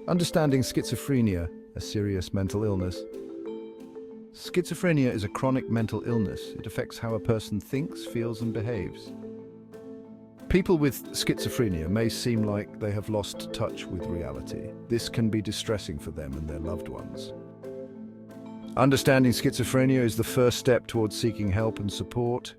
Understanding schizophrenia, a serious mental illness. Schizophrenia is a chronic mental illness. It affects how a person thinks, feels, and behaves. People with schizophrenia may seem like they have lost touch with reality. This can be distressing for them and their loved ones. Understanding schizophrenia is the first step towards seeking help and support.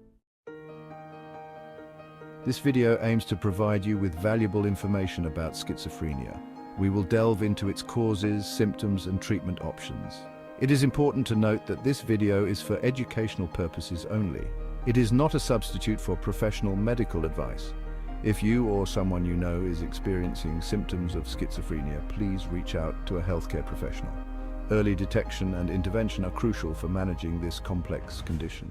This video aims to provide you with valuable information about schizophrenia. We will delve into its causes, symptoms, and treatment options. It is important to note that this video is for educational purposes only. It is not a substitute for professional medical advice. If you or someone you know is experiencing symptoms of schizophrenia, please reach out to a healthcare professional. Early detection and intervention are crucial for managing this complex condition.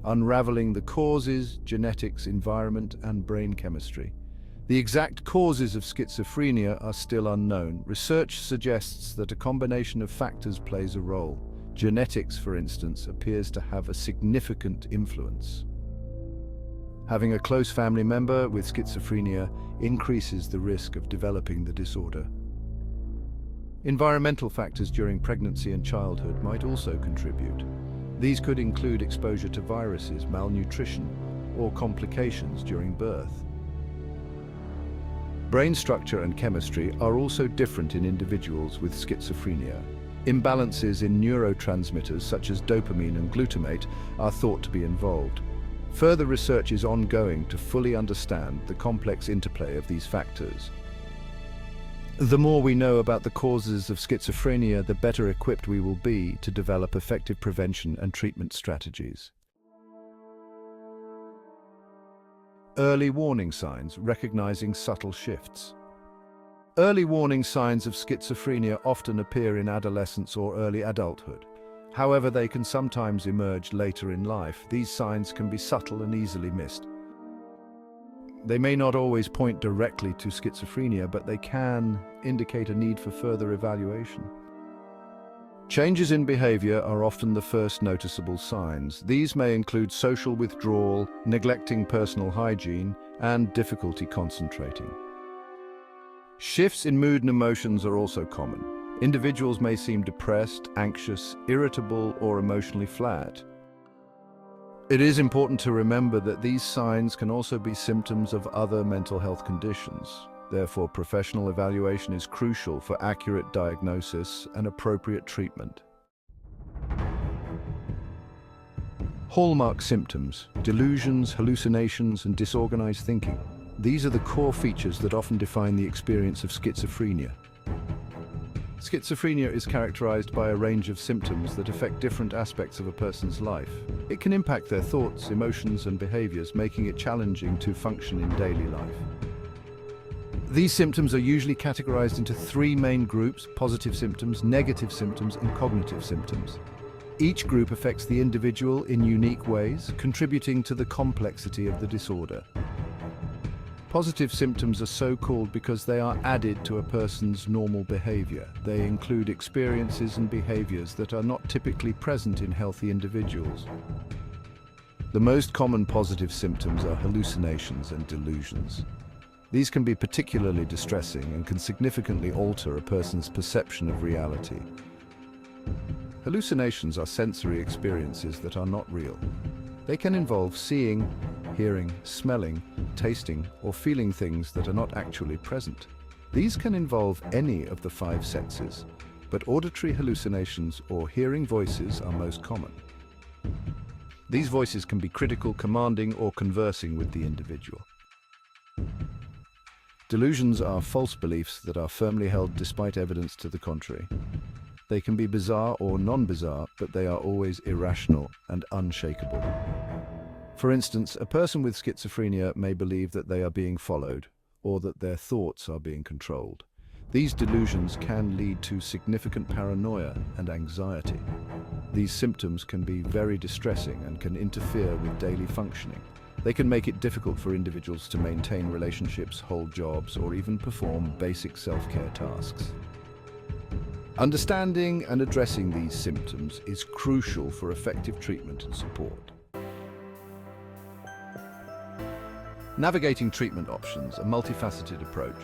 Unraveling the causes, genetics, environment, and brain chemistry. The exact causes of schizophrenia are still unknown. Research suggests that a combination of factors plays a role. Genetics, for instance, appears to have a significant influence. Having a close family member with schizophrenia increases the risk of developing the disorder. Environmental factors during pregnancy and childhood might also contribute. These could include exposure to viruses, malnutrition, or complications during birth. Brain structure and chemistry are also different in individuals with schizophrenia. Imbalances in neurotransmitters such as dopamine and glutamate are thought to be involved. Further research is ongoing to fully understand the complex interplay of these factors. The more we know about the causes of schizophrenia, the better equipped we will be to develop effective prevention and treatment strategies. Early warning signs, recognizing subtle shifts. Early warning signs of schizophrenia often appear in adolescence or early adulthood. However, they can sometimes emerge later in life. These signs can be subtle and easily missed. They may not always point directly to schizophrenia, but they can indicate a need for further evaluation. Changes in behavior are often the first noticeable signs. These may include social withdrawal, neglecting personal hygiene, and difficulty concentrating. Shifts in mood and emotions are also common. Individuals may seem depressed, anxious, irritable, or emotionally flat. It is important to remember that these signs can also be symptoms of other mental health conditions. Therefore, professional evaluation is crucial for accurate diagnosis and appropriate treatment. Hallmark symptoms: delusions, hallucinations, and disorganized thinking. These are the core features that often define the experience of schizophrenia. Schizophrenia is characterized by a range of symptoms that affect different aspects of a person's life. It can impact their thoughts, emotions, and behaviors, making it challenging to function in daily life. These symptoms are usually categorized into three main groups: positive symptoms, negative symptoms, and cognitive symptoms. Each group affects the individual in unique ways, contributing to the complexity of the disorder. Positive symptoms are so called because they are added to a person's normal behavior. They include experiences and behaviors that are not typically present in healthy individuals. The most common positive symptoms are hallucinations and delusions. These can be particularly distressing and can significantly alter a person's perception of reality. Hallucinations are sensory experiences that are not real. They can involve seeing, hearing, smelling, tasting, or feeling things that are not actually present. These can involve any of the five senses, but auditory hallucinations or hearing voices are most common. These voices can be critical, commanding, or conversing with the individual. Delusions are false beliefs that are firmly held despite evidence to the contrary. They can be bizarre or non-bizarre, but they are always irrational and unshakable. For instance, a person with schizophrenia may believe that they are being followed, or that their thoughts are being controlled. These delusions can lead to significant paranoia and anxiety. These symptoms can be very distressing and can interfere with daily functioning. They can make it difficult for individuals to maintain relationships, hold jobs, or even perform basic self-care tasks. Understanding and addressing these symptoms is crucial for effective treatment and support. Navigating treatment options, a multifaceted approach.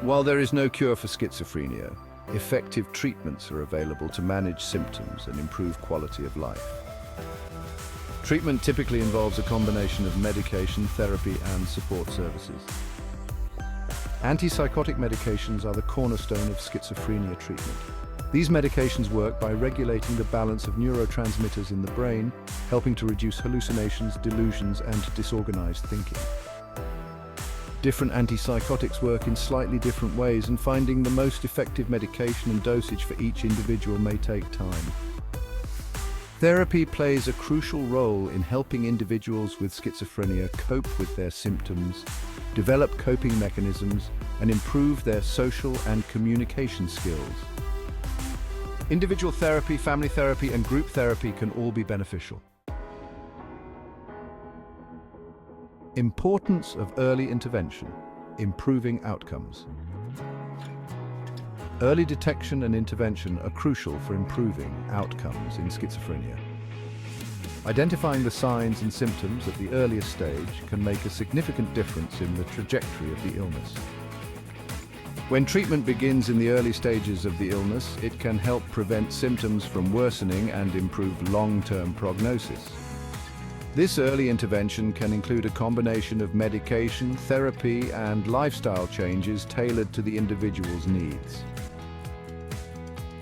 While there is no cure for schizophrenia, effective treatments are available to manage symptoms and improve quality of life. Treatment typically involves a combination of medication, therapy, and support services. Antipsychotic medications are the cornerstone of schizophrenia treatment. These medications work by regulating the balance of neurotransmitters in the brain, helping to reduce hallucinations, delusions, and disorganized thinking. Different antipsychotics work in slightly different ways, and finding the most effective medication and dosage for each individual may take time. Therapy plays a crucial role in helping individuals with schizophrenia cope with their symptoms, develop coping mechanisms, and improve their social and communication skills. Individual therapy, family therapy, and group therapy can all be beneficial. Importance of early intervention, improving outcomes. Early detection and intervention are crucial for improving outcomes in schizophrenia. Identifying the signs and symptoms at the earliest stage can make a significant difference in the trajectory of the illness. When treatment begins in the early stages of the illness, it can help prevent symptoms from worsening and improve long-term prognosis. This early intervention can include a combination of medication, therapy, and lifestyle changes tailored to the individual's needs.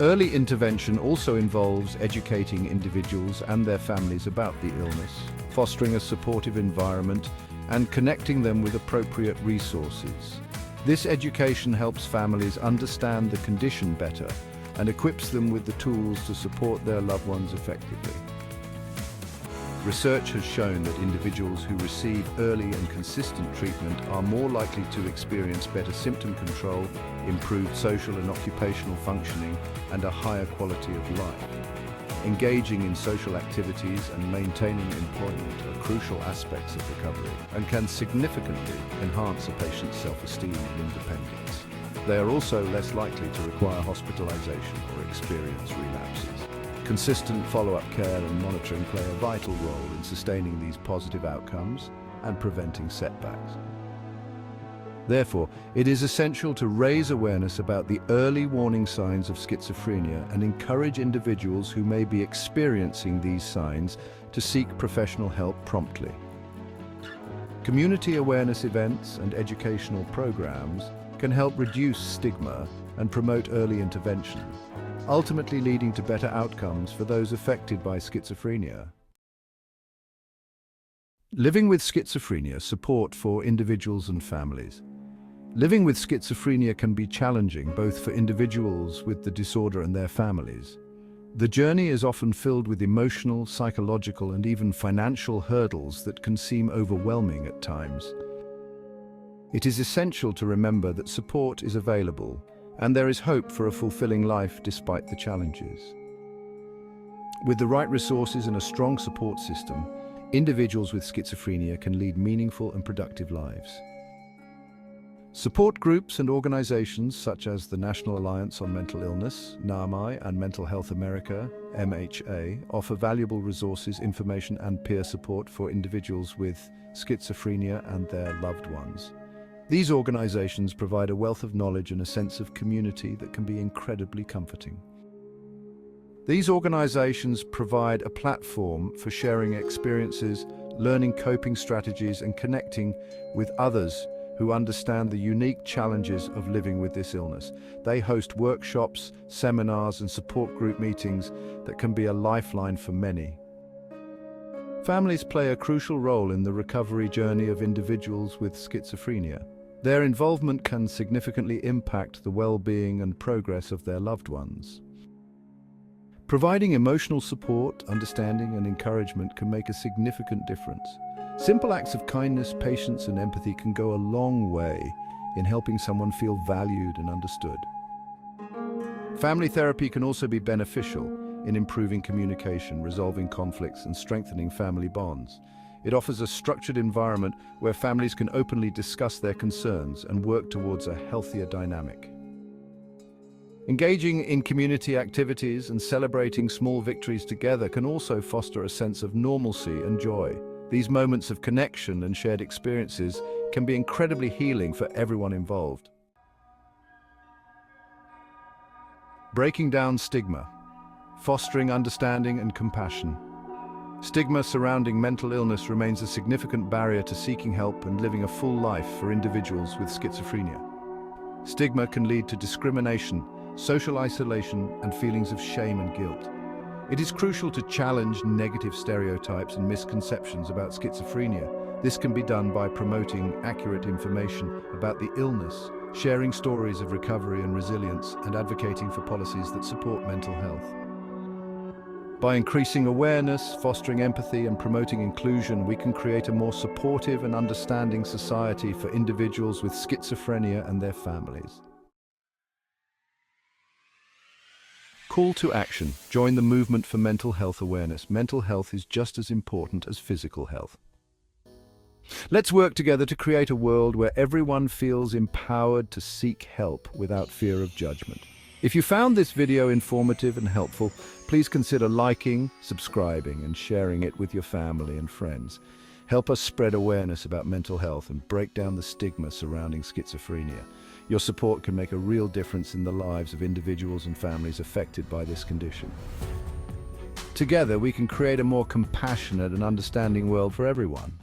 Early intervention also involves educating individuals and their families about the illness, fostering a supportive environment, and connecting them with appropriate resources. This education helps families understand the condition better and equips them with the tools to support their loved ones effectively. Research has shown that individuals who receive early and consistent treatment are more likely to experience better symptom control, improved social and occupational functioning, and a higher quality of life. Engaging in social activities and maintaining employment are crucial aspects of recovery and can significantly enhance a patient's self-esteem and independence. They are also less likely to require hospitalization or experience relapses. Consistent follow-up care and monitoring play a vital role in sustaining these positive outcomes and preventing setbacks. Therefore, it is essential to raise awareness about the early warning signs of schizophrenia and encourage individuals who may be experiencing these signs to seek professional help promptly. Community awareness events and educational programs can help reduce stigma and promote early intervention, ultimately leading to better outcomes for those affected by schizophrenia. Living with schizophrenia, support for individuals and families. Living with schizophrenia can be challenging both for individuals with the disorder and their families. The journey is often filled with emotional, psychological, and even financial hurdles that can seem overwhelming at times. It is essential to remember that support is available and there is hope for a fulfilling life despite the challenges. With the right resources and a strong support system, individuals with schizophrenia can lead meaningful and productive lives. Support groups and organizations such as the National Alliance on Mental Illness, NAMI, and Mental Health America, MHA, offer valuable resources, information, and peer support for individuals with schizophrenia and their loved ones. These organizations provide a wealth of knowledge and a sense of community that can be incredibly comforting. These organizations provide a platform for sharing experiences, learning coping strategies, and connecting with others who understand the unique challenges of living with this illness. They host workshops, seminars, and support group meetings that can be a lifeline for many. Families play a crucial role in the recovery journey of individuals with schizophrenia. Their involvement can significantly impact the well-being and progress of their loved ones. Providing emotional support, understanding, and encouragement can make a significant difference. Simple acts of kindness, patience, and empathy can go a long way in helping someone feel valued and understood. Family therapy can also be beneficial in improving communication, resolving conflicts, and strengthening family bonds. It offers a structured environment where families can openly discuss their concerns and work towards a healthier dynamic. Engaging in community activities and celebrating small victories together can also foster a sense of normalcy and joy. These moments of connection and shared experiences can be incredibly healing for everyone involved. Breaking down stigma, fostering understanding and compassion. Stigma surrounding mental illness remains a significant barrier to seeking help and living a full life for individuals with schizophrenia. Stigma can lead to discrimination, social isolation, and feelings of shame and guilt. It is crucial to challenge negative stereotypes and misconceptions about schizophrenia. This can be done by promoting accurate information about the illness, sharing stories of recovery and resilience, and advocating for policies that support mental health. By increasing awareness, fostering empathy, and promoting inclusion, we can create a more supportive and understanding society for individuals with schizophrenia and their families. Call to action. Join the movement for mental health awareness. Mental health is just as important as physical health. Let's work together to create a world where everyone feels empowered to seek help without fear of judgment. If you found this video informative and helpful, please consider liking, subscribing, and sharing it with your family and friends. Help us spread awareness about mental health and break down the stigma surrounding schizophrenia. Your support can make a real difference in the lives of individuals and families affected by this condition. Together, we can create a more compassionate and understanding world for everyone.